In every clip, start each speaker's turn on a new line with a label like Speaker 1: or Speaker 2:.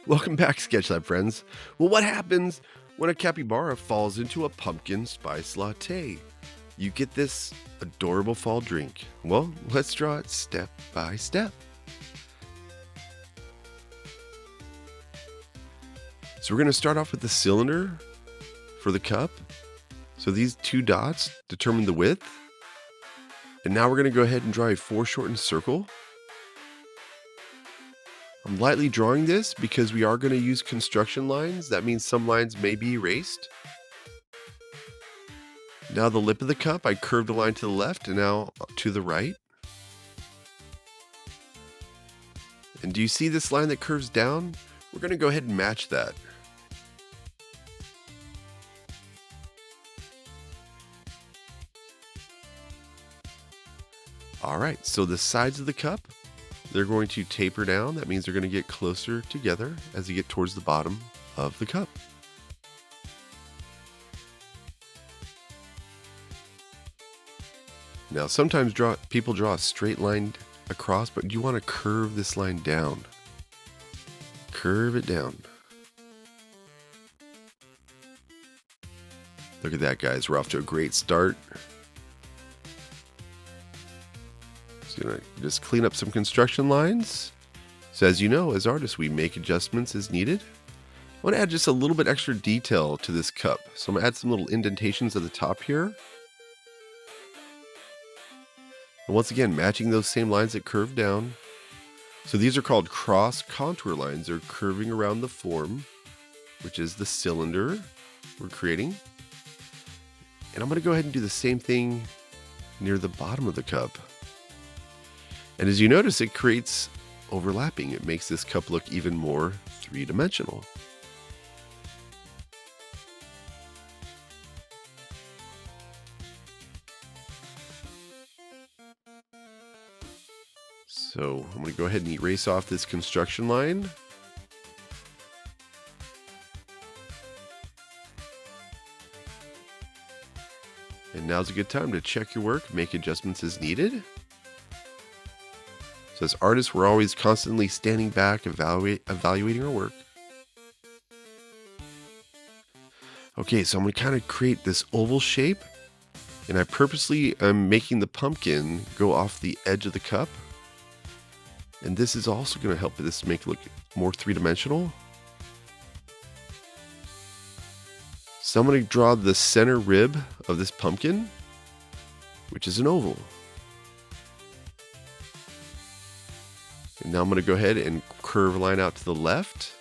Speaker 1: Welcome back, Sketch friends. Well, what happens when a capybara falls into a pumpkin spice latte? You get this adorable fall drink. Well, let's draw it step by step. So we're going to start off with the cylinder for the cup. So these two dots determine the width. And now we're going to go ahead and draw a foreshortened circle. I'm lightly drawing this because we are going to use construction lines. That means some lines may be erased. Now the lip of the cup, I curved a line to the left and now to the right. And do you see this line that curves down? We're going to go ahead and match that. All right, so the sides of the cup, they're going to taper down. That means they're going to get closer together as you get towards the bottom of the cup. Now, sometimes people draw a straight line across, but you want to curve this line down. Curve it down. Look at that, guys. We're off to a great start. Just clean up some construction lines. So as you know, as artists, we make adjustments as needed. I want to add just a little bit extra detail to this cup. So I'm going to add some little indentations at the top here. And once again, matching those same lines that curve down. So these are called cross contour lines. They're curving around the form, which is the cylinder we're creating. And I'm going to go ahead and do the same thing near the bottom of the cup. And as you notice, it creates overlapping. It makes this cup look even more three-dimensional. So I'm going to go ahead and erase off this construction line. And now's a good time to check your work, make adjustments as needed. So as artists, we're always constantly standing back, evaluating our work. Okay, so I'm going to kind of create this oval shape. And I purposely am making the pumpkin go off the edge of the cup. And this is also going to help this make it look more three-dimensional. So I'm going to draw the center rib of this pumpkin, which is an oval. And now I'm going to go ahead and curve a line out to the left.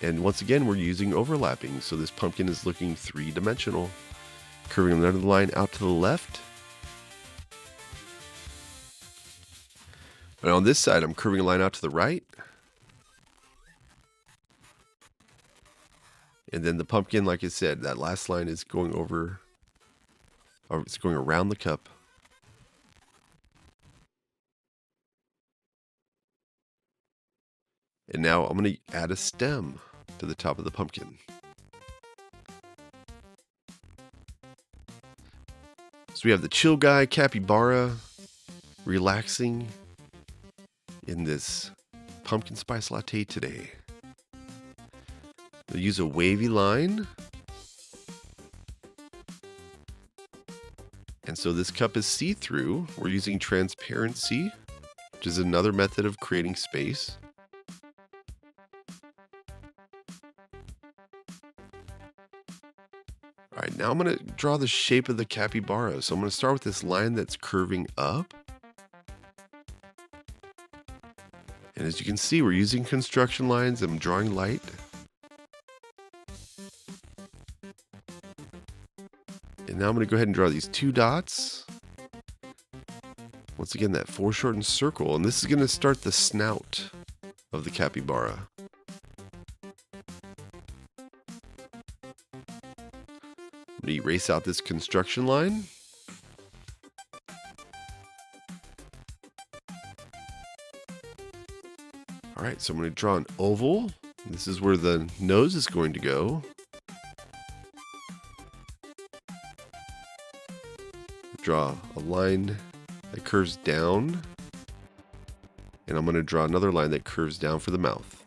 Speaker 1: And once again, we're using overlapping. So this pumpkin is looking three-dimensional. Curving another line out to the left. And on this side, I'm curving a line out to the right. And then the pumpkin, like I said, that last line is going over, or it's going around the cup. And now I'm going to add a stem to the top of the pumpkin. So we have the chill guy, capybara, relaxing in this pumpkin spice latte today. We'll use a wavy line. And so this cup is see-through. We're using transparency, which is another method of creating space. All right, now I'm going to draw the shape of the capybara. So I'm going to start with this line that's curving up. And as you can see, we're using construction lines. I'm drawing light. And now I'm going to go ahead and draw these two dots. Once again, that foreshortened circle. And this is going to start the snout of the capybara. I'm going to erase out this construction line. All right, so I'm going to draw an oval. This is where the nose is going to go. Draw a line that curves down. And I'm going to draw another line that curves down for the mouth.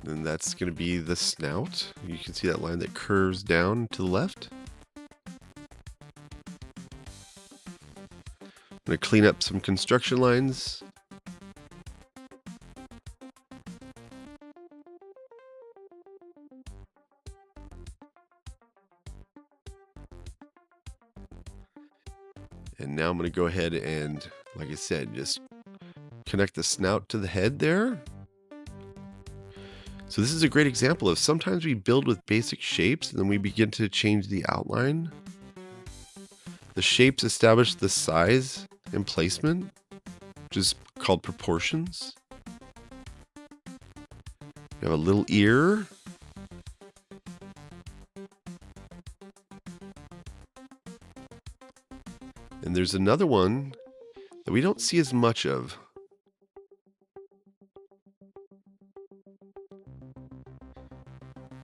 Speaker 1: And that's going to be the snout. You can see that line that curves down to the left. I'm going to clean up some construction lines. And now I'm going to go ahead and, like I said, just connect the snout to the head there. So this is a great example of sometimes we build with basic shapes and then we begin to change the outline. The shapes establish the size and placement, which is called proportions. You have a little ear. And there's another one that we don't see as much of.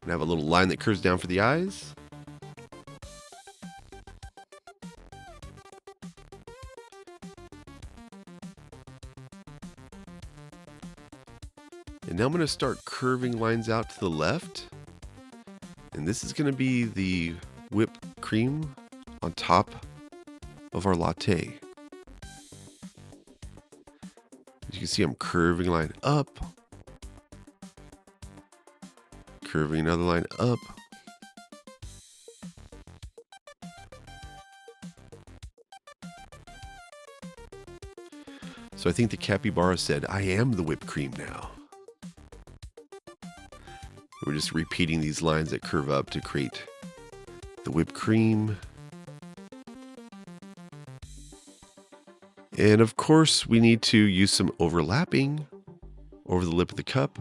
Speaker 1: And have a little line that curves down for the eyes. And now I'm going to start curving lines out to the left. And this is going to be the whipped cream on top of our latte. As you can see, I'm curving a line up, curving another line up. So I think the capybara said, "I am the whipped cream now." We're just repeating these lines that curve up to create the whipped cream. And of course, we need to use some overlapping over the lip of the cup.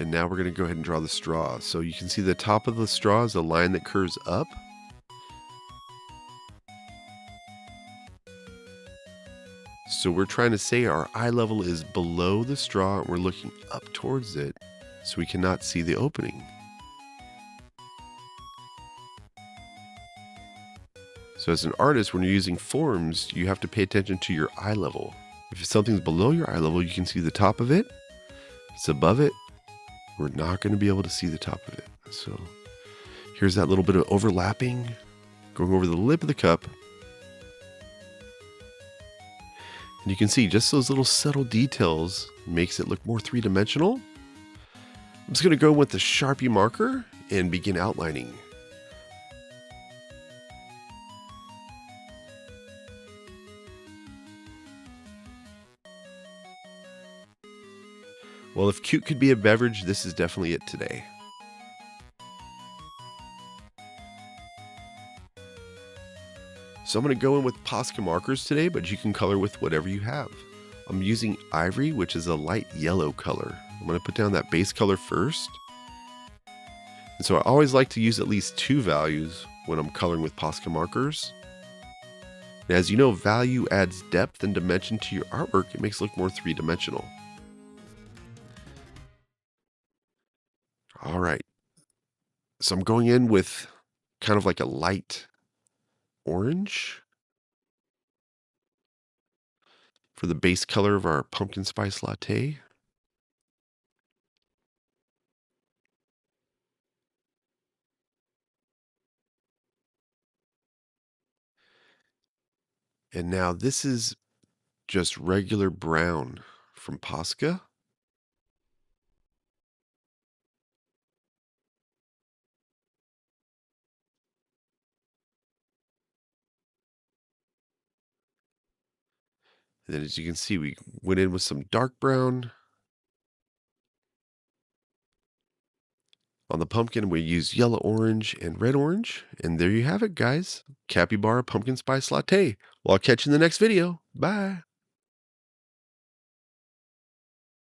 Speaker 1: And now we're going to go ahead and draw the straw. So you can see the top of the straw is a line that curves up. So we're trying to say our eye level is below the straw and we're looking up towards it so we cannot see the opening. So as an artist, when you're using forms, you have to pay attention to your eye level. If something's below your eye level, you can see the top of it. If it's above it, we're not going to be able to see the top of it. So here's that little bit of overlapping going over the lip of the cup. And you can see just those little subtle details makes it look more three-dimensional. I'm just going to go with the Sharpie marker and begin outlining. Well, if cute could be a beverage, this is definitely it today. So I'm going to go in with Posca markers today, but you can color with whatever you have. I'm using ivory, which is a light yellow color. I'm going to put down that base color first. And so I always like to use at least 2 values when I'm coloring with Posca markers. And as you know, value adds depth and dimension to your artwork. It makes it look more three-dimensional. All right. So I'm going in with kind of like a light orange for the base color of our pumpkin spice latte. And now this is just regular brown from Posca. And then as you can see, we went in with some dark brown. On the pumpkin, we used yellow orange and red orange. And there you have it, guys. Capybara pumpkin spice latte. Well, I'll catch you in the next video. Bye.